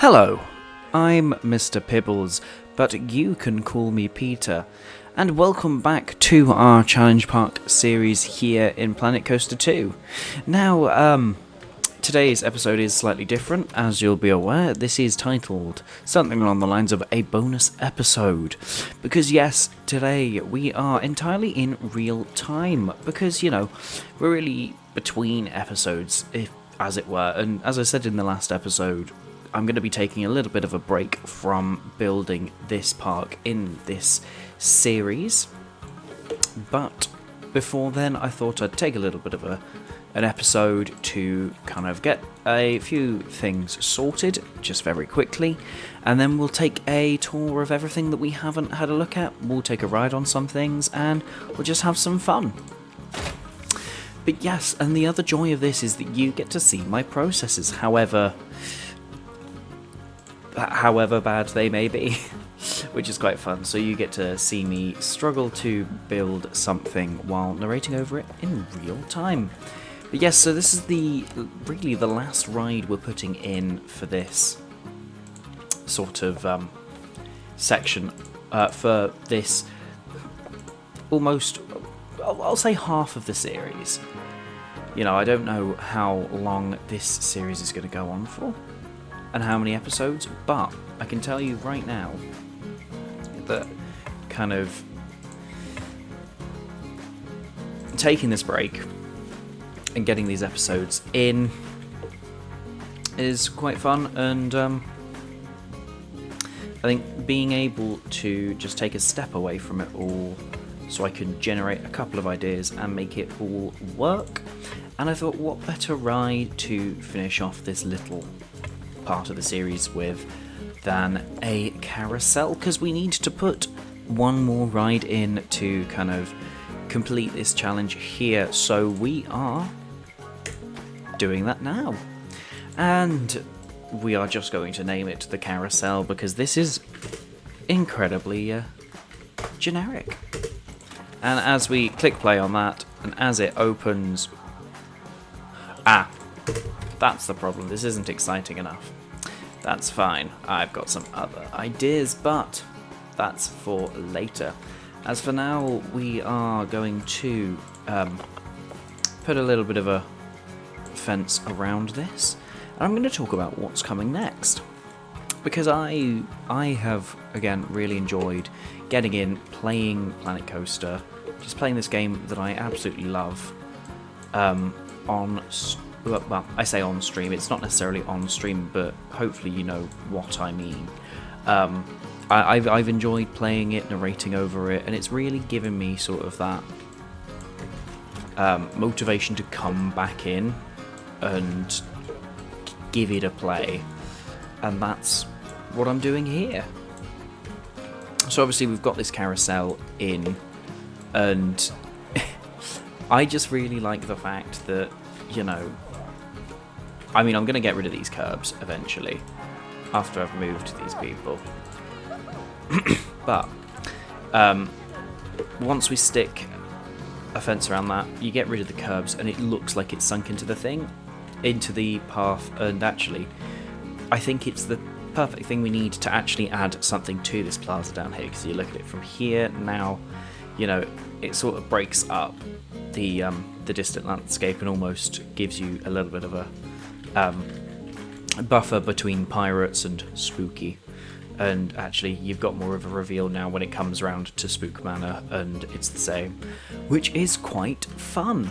Hello, I'm Mr. Pibbles, but you can call me Peter, and welcome back to our Challenge Park series here in Planet Coaster 2. Now, today's episode is slightly different, as you'll be aware. This is titled something along the lines of a bonus episode, because yes, today we are entirely in real time, because, we're really between episodes, as it were, and as I said in the last episode, I'm going to be taking a little bit of a break from building this park in this series, but before then I thought I'd take a little bit of an episode to kind of get a few things sorted, just very quickly, and then we'll take a tour of everything that we haven't had a look at, we'll take a ride on some things, and we'll just have some fun. But yes, and the other joy of this is that you get to see my processes, however bad they may be, which is quite fun. So you get to see me struggle to build something while narrating over it in real time. But yes, so this is really the last ride we're putting in for this sort of section, for this almost, I'll say half of the series. I don't know how long this series is going to go on for, and how many episodes, but I can tell you right now that kind of taking this break and getting these episodes in is quite fun, and I think being able to just take a step away from it all so I can generate a couple of ideas and make it all work. And I thought, what better ride to finish off this little part of the series with than a carousel, because we need to put one more ride in to kind of complete this challenge here, so we are doing that now, and we are just going to name it the carousel because this is incredibly generic. And as we click play on that, and as it opens, that's the problem. This isn't exciting enough. That's fine. I've got some other ideas, but that's for later. As for now, we are going to put a little bit of a fence around this, and I'm going to talk about what's coming next. Because I have, again, really enjoyed getting in, playing Planet Coaster, just playing this game that I absolutely love, well, I say on stream, it's not necessarily on stream, but hopefully you know what I mean. I've enjoyed playing it, narrating over it, and it's really given me sort of that motivation to come back in and give it a play, and that's what I'm doing here. So obviously we've got this carousel in, and I just really like the fact that, I'm going to get rid of these curbs eventually, after I've moved these people. But once we stick a fence around that, you get rid of the curbs, and it looks like it's sunk into the path, and actually, I think it's the perfect thing we need to actually add something to this plaza down here, because you look at it from here now, it sort of breaks up the distant landscape and almost gives you a little bit of a buffer between pirates and spooky, and actually you've got more of a reveal now when it comes around to Spook Manor, and it's the same, which is quite fun.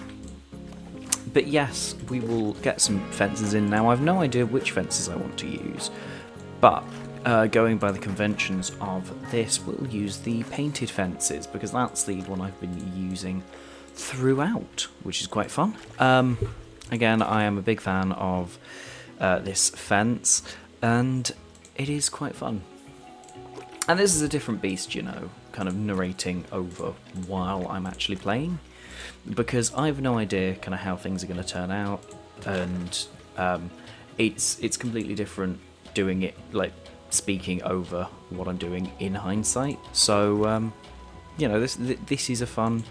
But yes, we will get some fences in now. I've no idea which fences I want to use, but going by the conventions of this, we'll use the painted fences, because that's the one I've been using throughout, which is quite fun. Again, I am a big fan of this fence, and it is quite fun. And this is a different beast, kind of narrating over while I'm actually playing, because I have no idea kind of how things are going to turn out, and it's completely different doing it, like speaking over what I'm doing in hindsight. So this is a fun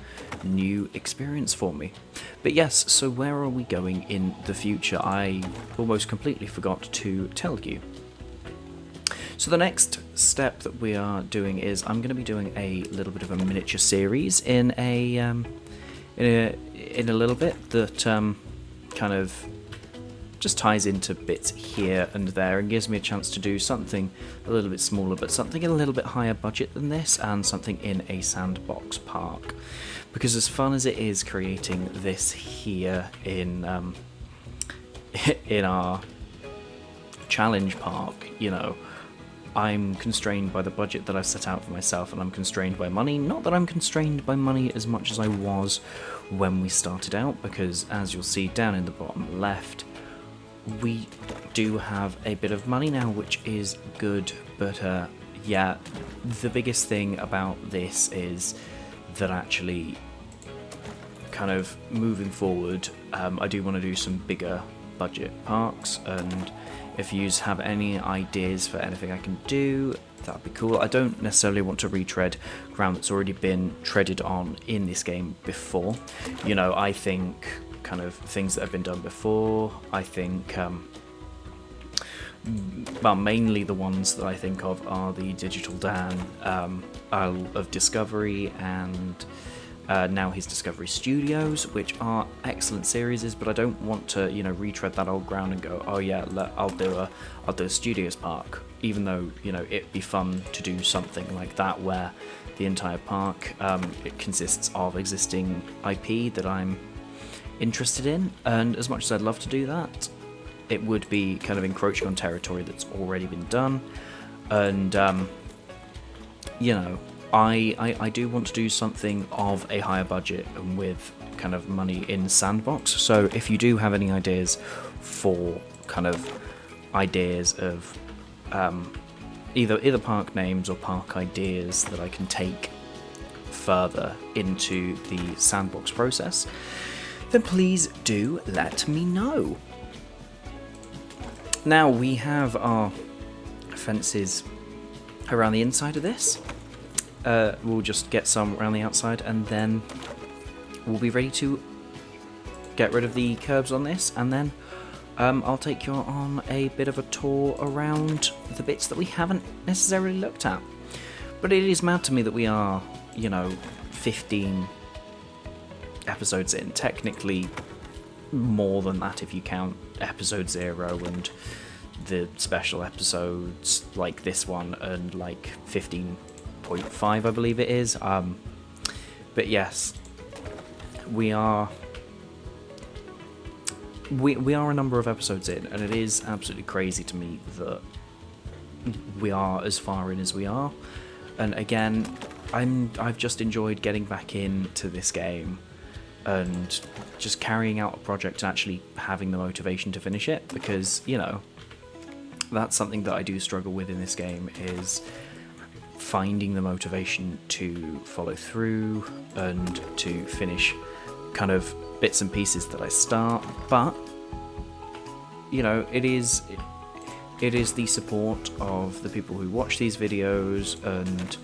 new experience for me. But yes, so where are we going in the future? I almost completely forgot to tell you. So the next step that we are doing is I'm going to be doing a little bit of a miniature series in a little bit that kind of just ties into bits here and there and gives me a chance to do something a little bit smaller, but something a little bit higher budget than this, and something in a sandbox park. Because as fun as it is creating this here in our challenge park, you know, I'm constrained by the budget that I've set out for myself, and I'm constrained by money. Not that I'm constrained by money as much as I was when we started out, because as you'll see down in the bottom left, we do have a bit of money now, which is good. But yeah, the biggest thing about this is that actually kind of moving forward, I do want to do some bigger budget parks, and if you have any ideas for anything I can do, that'd be cool. I don't necessarily want to retread ground that's already been treaded on in this game before. You know, I think kind of things that have been done before. I think, well, mainly the ones that I think of are the Digital Dan, Isle of Discovery, and now his Discovery Studios, which are excellent series, but I don't want to, you know, retread that old ground and go, oh yeah, I'll do a Studios park, even though, you know, it'd be fun to do something like that where the entire park it consists of existing IP that I'm interested in, and as much as I'd love to do that, it would be kind of encroaching on territory that's already been done, and you know, I do want to do something of a higher budget and with kind of money in Sandbox. So if you do have any ideas for kind of ideas of either park names or park ideas that I can take further into the Sandbox process, then please do let me know. Now we have our fences around the inside of this. We'll just get some around the outside, and then we'll be ready to get rid of the curbs on this, and then I'll take you on a bit of a tour around the bits that we haven't necessarily looked at. But it is mad to me that we are, you know, 15 episodes in, technically more than that if you count episode 0 and the special episodes like this one, and like 15.5 I believe it is, but yes, we are a number of episodes in, and it is absolutely crazy to me that we are as far in as we are. And again, I've just enjoyed getting back into this game and just carrying out a project and actually having the motivation to finish it, because, you know, that's something that I do struggle with in this game, is finding the motivation to follow through and to finish kind of bits and pieces that I start. But, you know, it is the support of the people who watch these videos and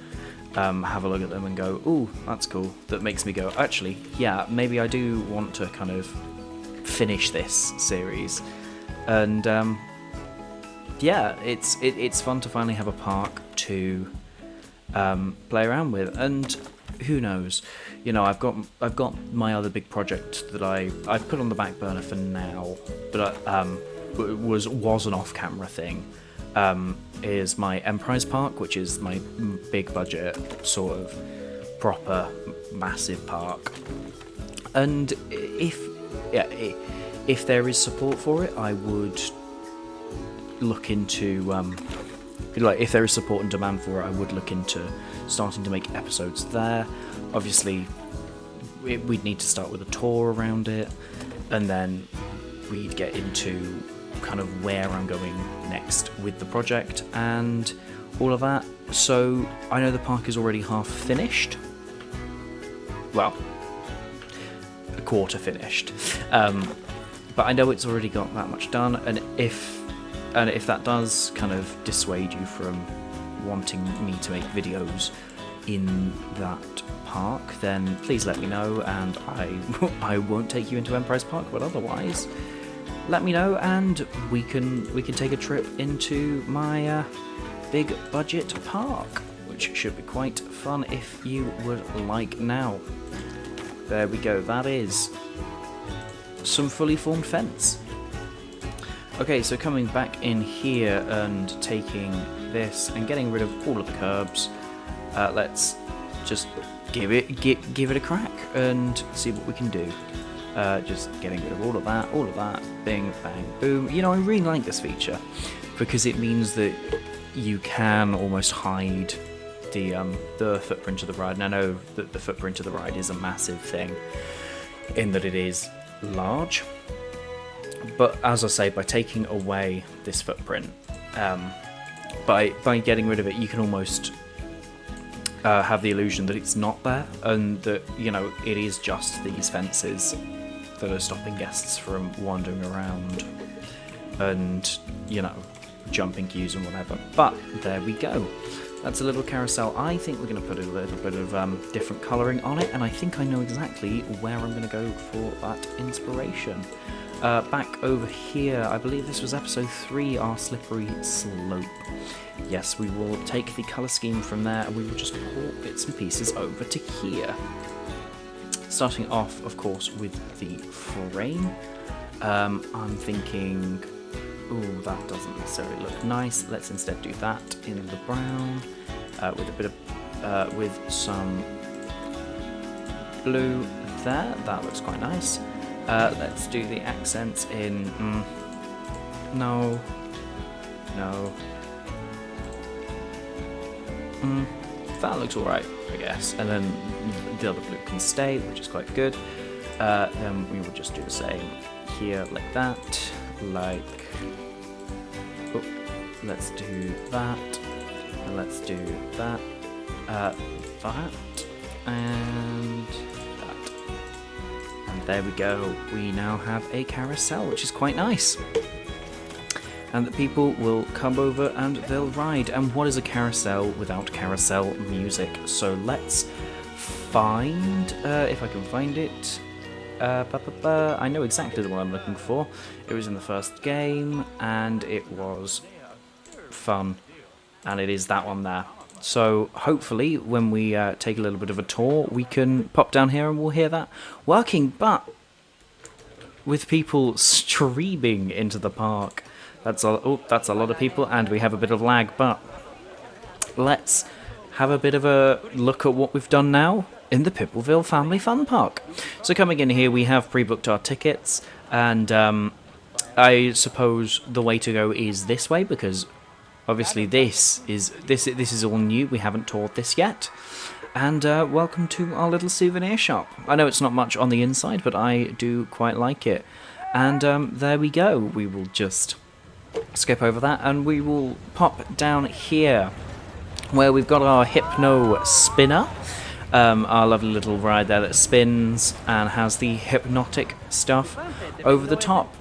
have a look at them and go, ooh, that's cool, that makes me go, actually, yeah, maybe I do want to kind of finish this series. And yeah, it's fun to finally have a park to play around with. And who knows, you know, I've got my other big project that I've put on the back burner for now, but was an off-camera thing, is my Emprise Park, which is my big budget sort of proper massive park. And if there is support for it, I would look into like, if there is support and demand for it, I would look into starting to make episodes there. Obviously, we'd need to start with a tour around it, and then we'd get into kind of where I'm going next with the project and all of that. So I know the park is already half finished. Well, a quarter finished. But I know it's already got that much done, and if that does kind of dissuade you from wanting me to make videos in that park, then please let me know, and I won't take you into Emprise Park, but otherwise, let me know, and we can take a trip into my big budget park, which should be quite fun if you would like. Now, there we go, that is some fully formed fence. Okay, so coming back in here and taking this and getting rid of all of the curbs, let's just give it a crack and see what we can do. Just getting rid of all of that, bing, bang, boom. You know, I really like this feature because it means that you can almost hide the footprint of the ride. And I know that the footprint of the ride is a massive thing in that it is large. But as I say, by taking away this footprint, by getting rid of it, you can almost have the illusion that it's not there, and that, you know, it is just these fences that are stopping guests from wandering around and, you know, jumping queues and whatever. But there we go. That's a little carousel. I think we're going to put a little bit of different colouring on it, and I think I know exactly where I'm going to go for that inspiration. Back over here, I believe this was episode 3, our slippery slope. Yes, we will take the colour scheme from there and we will just port bits and pieces over to here. Starting off, of course, with the frame. I'm thinking, ooh, that doesn't necessarily look nice. Let's instead do that in the brown, with a bit of, with some blue there. That looks quite nice. Let's do the accents in, no, that looks alright, I guess. And then the other blue can stay, which is quite good. Then we will just do the same here, like that, like, oh, let's do that, and let's do that, that, and that. And there we go, we now have a carousel, which is quite nice. And the people will come over and they'll ride. And what is a carousel without carousel music? So let's find, if I can find it. I know exactly the one I'm looking for. It was in the first game, and it was fun. And it is that one there. So hopefully, when we take a little bit of a tour, we can pop down here and we'll hear that working. But with people streaming into the park, that's a lot of people, and we have a bit of lag. But let's have a bit of a look at what we've done now in the Pippleville Family Fun Park. So coming in here, we have pre-booked our tickets, and I suppose the way to go is this way, because obviously this is all new. We haven't toured this yet. And welcome to our little souvenir shop. I know it's not much on the inside, but I do quite like it. And there we go. We will just skip over that, and we will pop down here where we've got our Hypno Spinner. Our lovely little ride there that spins and has the hypnotic stuff over the top.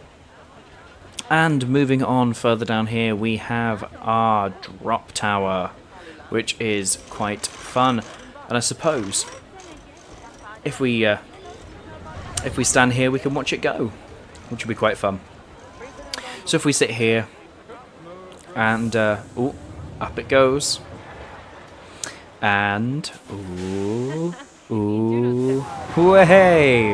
And moving on further down here, we have our drop tower, which is quite fun. And I suppose if we stand here, we can watch it go, which would be quite fun. So if we sit here and ooh, up it goes. And ooh, hey!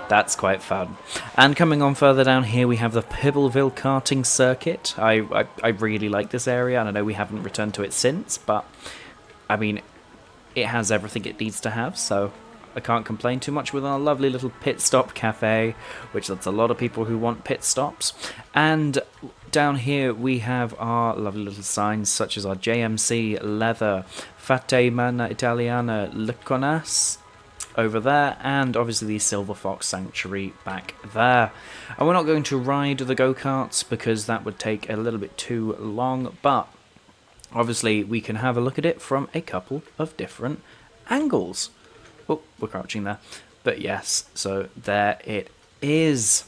That's quite fun. And coming on further down here, we have the Pibbleville karting circuit. I really like this area, and I know we haven't returned to it since, but I mean, it has everything it needs to have, so I can't complain too much with our lovely little pit stop cafe, which that's a lot of people who want pit stops. And down here we have our lovely little signs, such as our JMC Leather, Fatemana Italiana Leconas over there, and obviously the Silver Fox Sanctuary back there. And we're not going to ride the go-karts because that would take a little bit too long, but obviously we can have a look at it from a couple of different angles. Oh, we're crouching there. But yes, so there it is.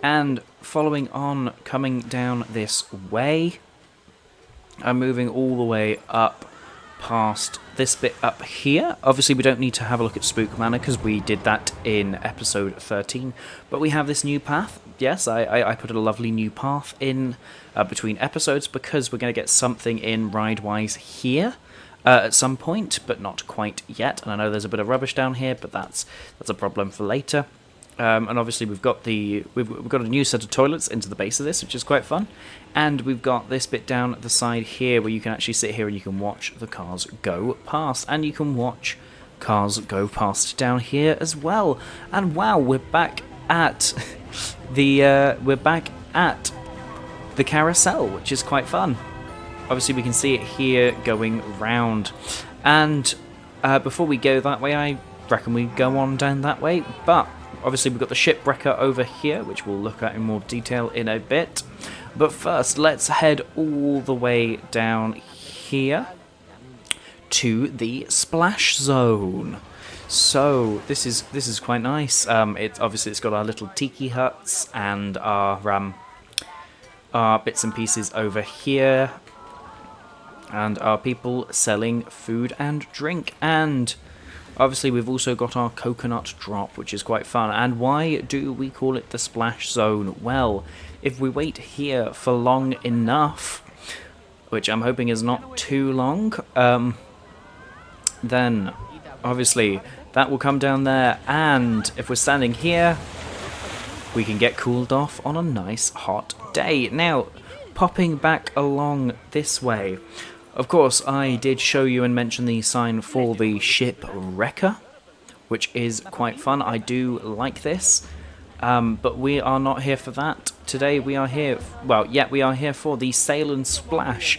And following on, coming down this way, I'm moving all the way up past this bit up here. Obviously, we don't need to have a look at Spook Manor because we did that in episode 13. But we have this new path. Yes, I put a lovely new path in between episodes because we're going to get something in ride-wise here at some point, but not quite yet. And I know there's a bit of rubbish down here, but that's a problem for later. And obviously we've got a new set of toilets into the base of this, which is quite fun. And we've got this bit down the side here where you can actually sit here and you can watch the cars go past. And you can watch cars go past down here as well. And wow, we're back at the carousel, which is quite fun. Obviously we can see it here going round. And before we go that way, I reckon we go on down that way. But obviously we've got the shipwrecker over here, which we'll look at in more detail in a bit. But first, let's head all the way down here to the splash zone. So this is quite nice. It's got our little tiki huts and our bits and pieces over here, and our people selling food and drink. And obviously we've also got our coconut drop, which is quite fun. And why do we call it the splash zone? Well, if we wait here for long enough, which I'm hoping is not too long, then obviously that will come down there, and if we're standing here, we can get cooled off on a nice hot day. Now, popping back along this way, of course, I did show you and mention the sign for the shipwrecker, which is quite fun. I do like this, but we are not here for that. Today we are here, we are here for the Sail and Splash.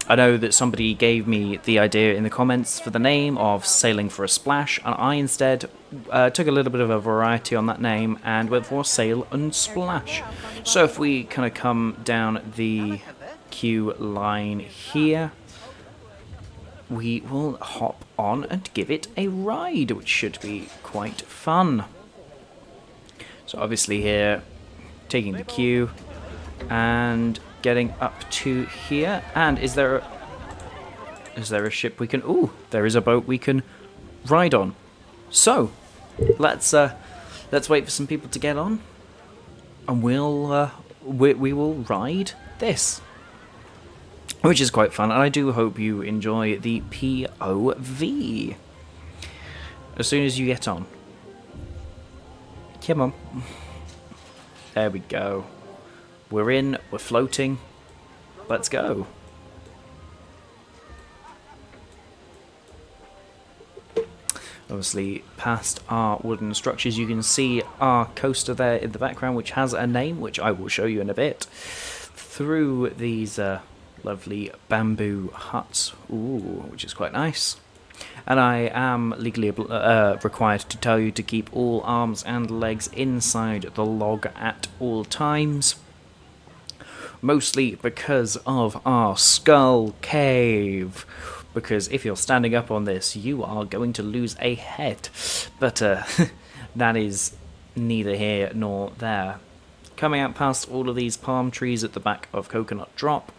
I know that somebody gave me the idea in the comments for the name of Sailing for a Splash, and I instead took a little bit of a variety on that name and went for Sail and Splash. So if we kind of come down the queue line here, we will hop on and give it a ride, which should be quite fun. So obviously here, taking the queue and getting up to here. And is there a ship we can... Ooh, there is a boat we can ride on. So let's wait for some people to get on, and we will ride this, which is quite fun. And I do hope you enjoy the POV as soon as you get on. Come on. There we go. We're in, we're floating. Let's go. Obviously, past our wooden structures, you can see our coaster there in the background, which has a name, which I will show you in a bit. Through these lovely bamboo huts, ooh, which is quite nice. And I am legally required to tell you to keep all arms and legs inside the log at all times. Mostly because of our skull cave. Because if you're standing up on this, you are going to lose a head. But that is neither here nor there. Coming out past all of these palm trees at the back of Coconut Drop,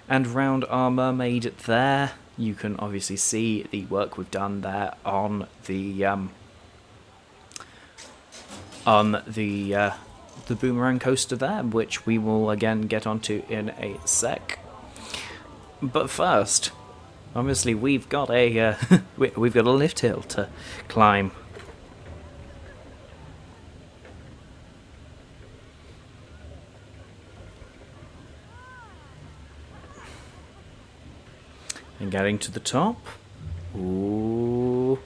and round our mermaid there, you can obviously see the work we've done there on the boomerang coaster there, which we will again get onto in a sec. But first, obviously we've got a we've got a lift hill to climb. And getting to the top. Ooh.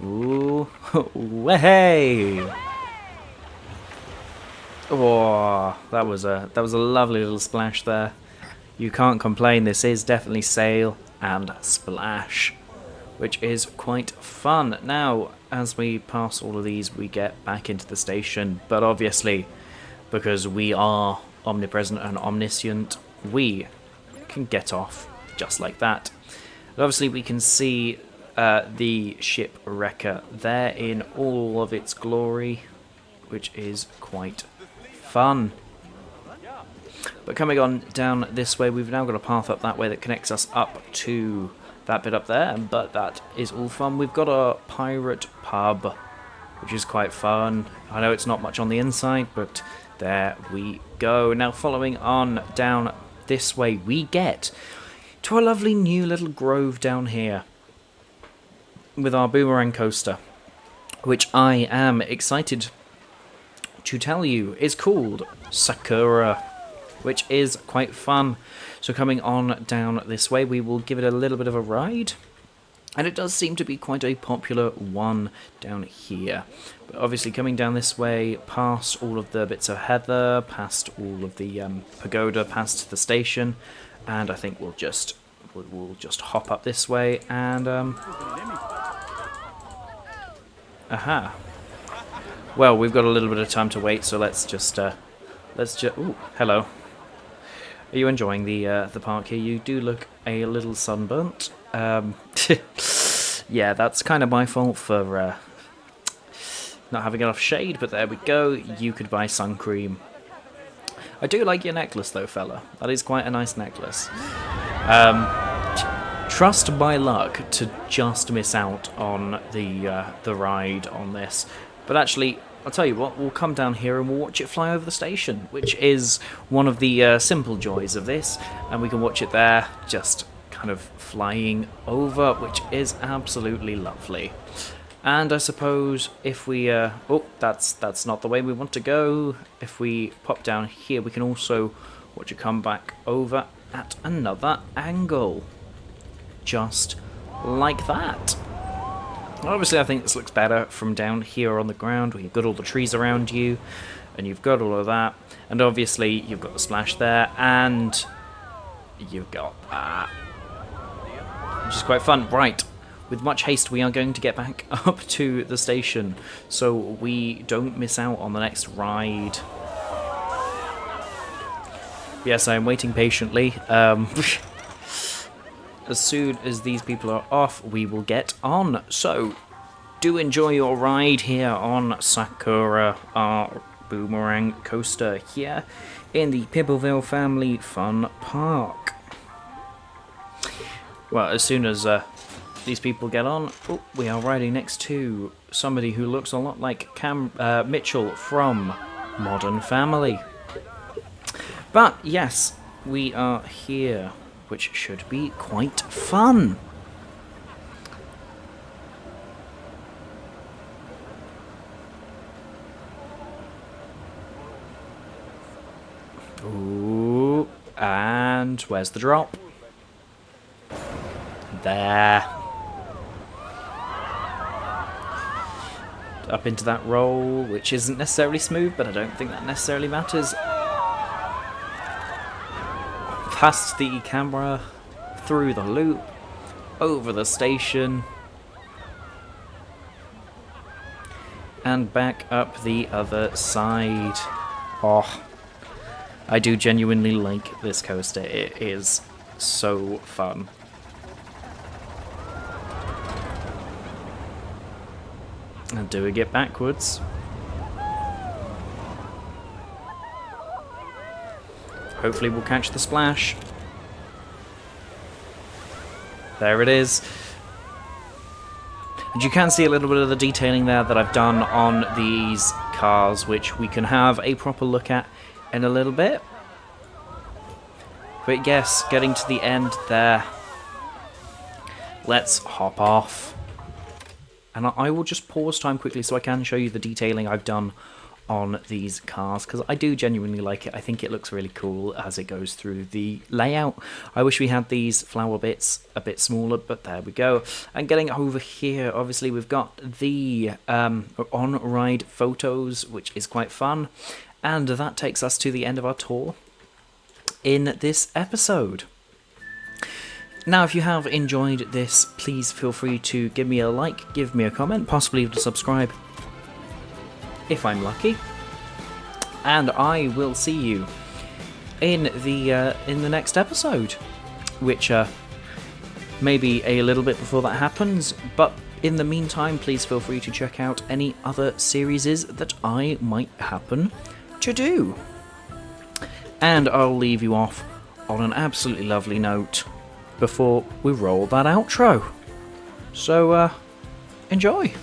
Ooh. Way! Oh, that was a lovely little splash there. You can't complain. This is definitely Sail and Splash, which is quite fun. Now, as we pass all of these, we get back into the station, but obviously, because we are omnipresent and omniscient, we can get off just like that. And obviously, we can see the shipwrecker there in all of its glory, which is quite fun. But coming on down this way, we've now got a path up that way that connects us up to that bit up there, but that is all fun. We've got a pirate pub, which is quite fun. I know it's not much on the inside, but there we go. Now following on down this way, we get to a lovely new little grove down here with our boomerang coaster, which I am excited to tell you is called Sakura, which is quite fun. So coming on down this way, we will give it a little bit of a ride. And it does seem to be quite a popular one down here. But obviously coming down this way, past all of the bits of heather, past all of the pagoda, past the station, and I think we'll just hop up this way and aha. Well, we've got a little bit of time to wait, so let's just ooh, hello. Are you enjoying the park here? You do look a little sunburnt. Yeah, that's kind of my fault for not having enough shade, but there we go. You could buy sun cream. I do like your necklace, though, fella. That is quite a nice necklace. Trust my luck to just miss out on the ride on this. But actually, I'll tell you what, we'll come down here and we'll watch it fly over the station, which is one of the simple joys of this. And we can watch it there, just kind of flying over, which is absolutely lovely. And I suppose if we oh, that's not the way we want to go. If we pop down here, we can also watch it come back over at another angle, just like that. Obviously I think this looks better from down here on the ground, where you've got all the trees around you and you've got all of that, and obviously you've got the splash there and you've got that, which is quite fun. Right, with much haste we are going to get back up to the station so we don't miss out on the next ride. Yes, I am waiting patiently. As soon as these people are off, we will get on. So, do enjoy your ride here on Sakura, our boomerang coaster here in the Pibbleville Family Fun Park. Well, as soon as these people get on, oh, we are riding next to somebody who looks a lot like Mitchell from Modern Family. But yes, we are here, which should be quite fun. Ooh, and where's the drop? There. Up into that roll, which isn't necessarily smooth, but I don't think that necessarily matters. Past the camera, through the loop, over the station, and back up the other side. Oh, I do genuinely like this coaster. It is so fun. And doing it backwards. Hopefully we'll catch the splash. There it is. And you can see a little bit of the detailing there that I've done on these cars, which we can have a proper look at in a little bit. But yes, getting to the end there. Let's hop off. And I will just pause time quickly so I can show you the detailing I've done on these cars, because I do genuinely like it. I think it looks really cool as it goes through the layout. I wish we had these flower bits a bit smaller, but there we go. And getting over here, obviously we've got the on-ride photos, which is quite fun. And that takes us to the end of our tour in this episode. Now, if you have enjoyed this, please feel free to give me a like, give me a comment, possibly even subscribe, if I'm lucky. And I will see you in the next episode, which maybe a little bit before that happens. But in the meantime, please feel free to check out any other series that I might happen to do. And I'll leave you off on an absolutely lovely note before we roll that outro. So, enjoy.